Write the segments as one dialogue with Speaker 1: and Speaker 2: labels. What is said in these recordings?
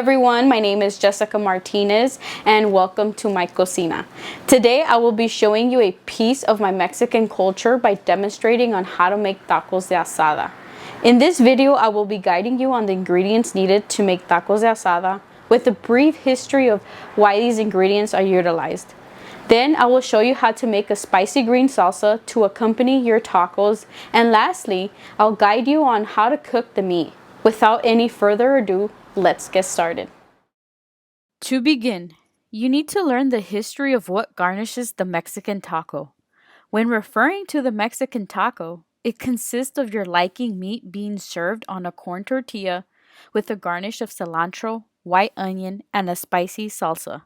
Speaker 1: everyone, my name is Jessica Martinez and welcome to my cocina. Today I will be showing you a piece of my Mexican culture by demonstrating on how to make tacos de asada. In this video I will be guiding you on the ingredients needed to make tacos de asada with a brief history of why these ingredients are utilized. Then I will show you how to make a spicy green salsa to accompany your tacos, and lastly I'll guide you on how to cook the meat. Without any further ado, let's get started. To begin, you need to learn the history of what garnishes the Mexican taco. When referring to the Mexican taco, it consists of your liking meat being served on a corn tortilla with a garnish of cilantro, white onion, and a spicy salsa.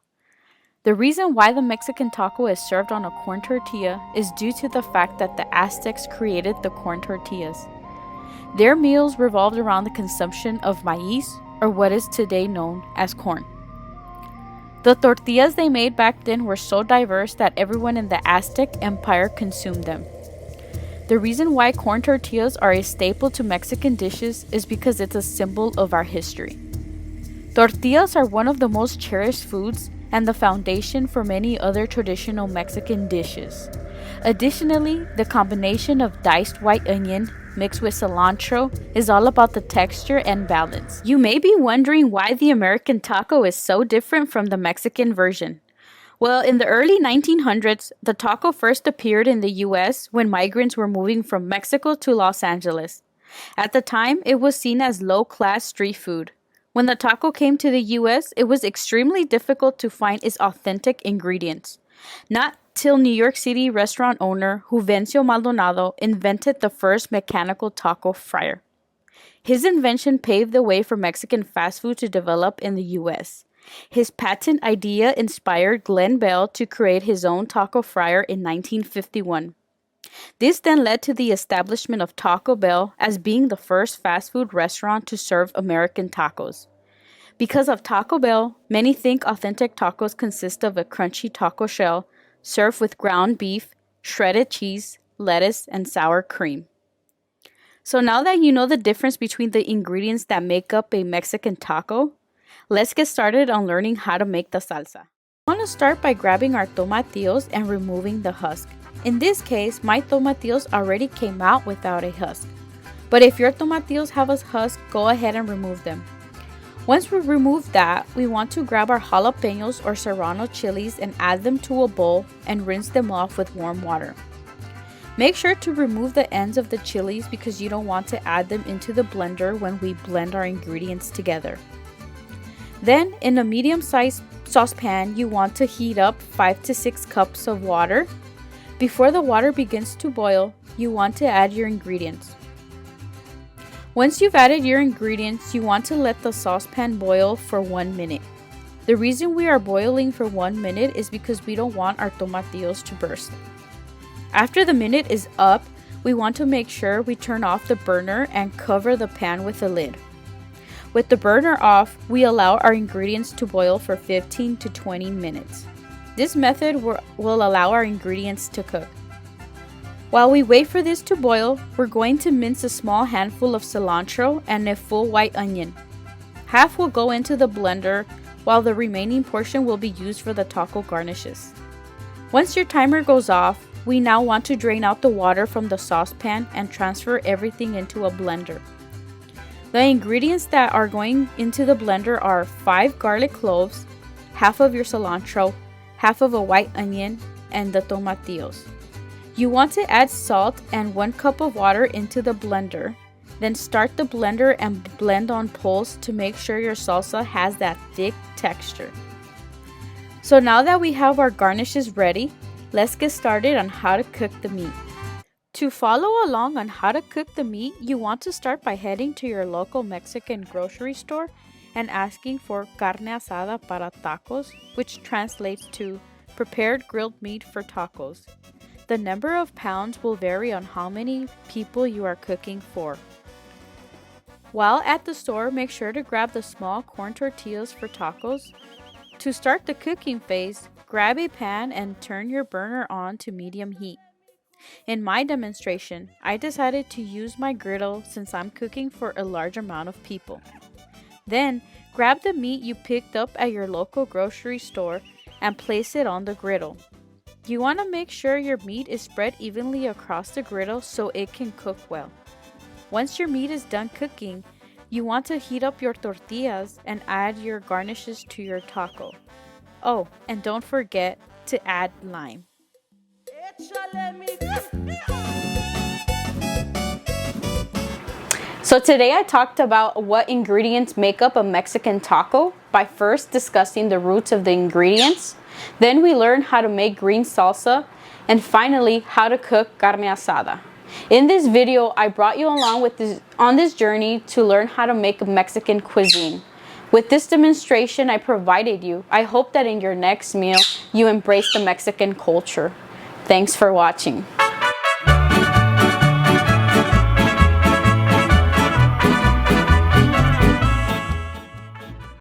Speaker 1: The reason why the Mexican taco is served on a corn tortilla is due to the fact that the Aztecs created the corn tortillas. Their meals revolved around the consumption of maíz, or what is today known as corn. The tortillas they made back then were so diverse that everyone in the Aztec Empire consumed them. The reason why corn tortillas are a staple to Mexican dishes is because it's a symbol of our history. Tortillas are one of the most cherished foods and the foundation for many other traditional Mexican dishes. Additionally, the combination of diced white onion mixed with cilantro is all about the texture and balance. You may be wondering why the American taco is so different from the Mexican version. Well, in the early 1900s, the taco first appeared in the US when migrants were moving from Mexico to Los Angeles. At the time, it was seen as low-class street food. When the taco came to the US, it was extremely difficult to find its authentic ingredients. Not till New York City restaurant owner Juvencio Maldonado invented the first mechanical taco fryer. His invention paved the way for Mexican fast food to develop in the US. His patent idea inspired Glenn Bell to create his own taco fryer in 1951. This then led to the establishment of Taco Bell as being the first fast food restaurant to serve American tacos. Because of Taco Bell, many think authentic tacos consist of a crunchy taco shell served with ground beef, shredded cheese, lettuce, and sour cream. So now that you know the difference between the ingredients that make up a Mexican taco, let's get started on learning how to make the salsa. I want to start by grabbing our tomatillos and removing the husk. In this case, my tomatillos already came out without a husk. But if your tomatillos have a husk, go ahead and remove them. Once we remove that, we want to grab our jalapenos or serrano chilies and add them to a bowl and rinse them off with warm water. Make sure to remove the ends of the chilies because you don't want to add them into the blender when we blend our ingredients together. Then, in a medium-sized saucepan, you want to heat up 5 to 6 cups of water. Before the water begins to boil, you want to add your ingredients. Once you've added your ingredients, you want to let the saucepan boil for 1 minute. The reason we are boiling for 1 minute is because we don't want our tomatillos to burst. After the minute is up, we want to make sure we turn off the burner and cover the pan with a lid. With the burner off, we allow our ingredients to boil for 15 to 20 minutes. This method will allow our ingredients to cook. While we wait for this to boil, we're going to mince a small handful of cilantro and a full white onion. Half will go into the blender, while the remaining portion will be used for the taco garnishes. Once your timer goes off, we now want to drain out the water from the saucepan and transfer everything into a blender. The ingredients that are going into the blender are 5 garlic cloves, half of your cilantro, half of a white onion, and the tomatillos. You want to add salt and 1 cup of water into the blender. Then start the blender and blend on pulse to make sure your salsa has that thick texture. So now that we have our garnishes ready, let's get started on how to cook the meat. To follow along on how to cook the meat, you want to start by heading to your local Mexican grocery store and asking for carne asada para tacos, which translates to prepared grilled meat for tacos. The number of pounds will vary on how many people you are cooking for. While at the store, make sure to grab the small corn tortillas for tacos. To start the cooking phase, grab a pan and turn your burner on to medium heat. In my demonstration, I decided to use my griddle since I'm cooking for a large amount of people. Then, grab the meat you picked up at your local grocery store and place it on the griddle. You want to make sure your meat is spread evenly across the griddle so it can cook well. Once your meat is done cooking, you want to heat up your tortillas and add your garnishes to your taco. Oh, and don't forget to add lime. So today I talked about what ingredients make up a Mexican taco by first discussing the roots of the ingredients. Then we learned how to make green salsa, and finally how to cook carne asada. In this video, I brought you along on this journey to learn how to make Mexican cuisine. With this demonstration I provided you, I hope that in your next meal you embrace the Mexican culture. Thanks for watching.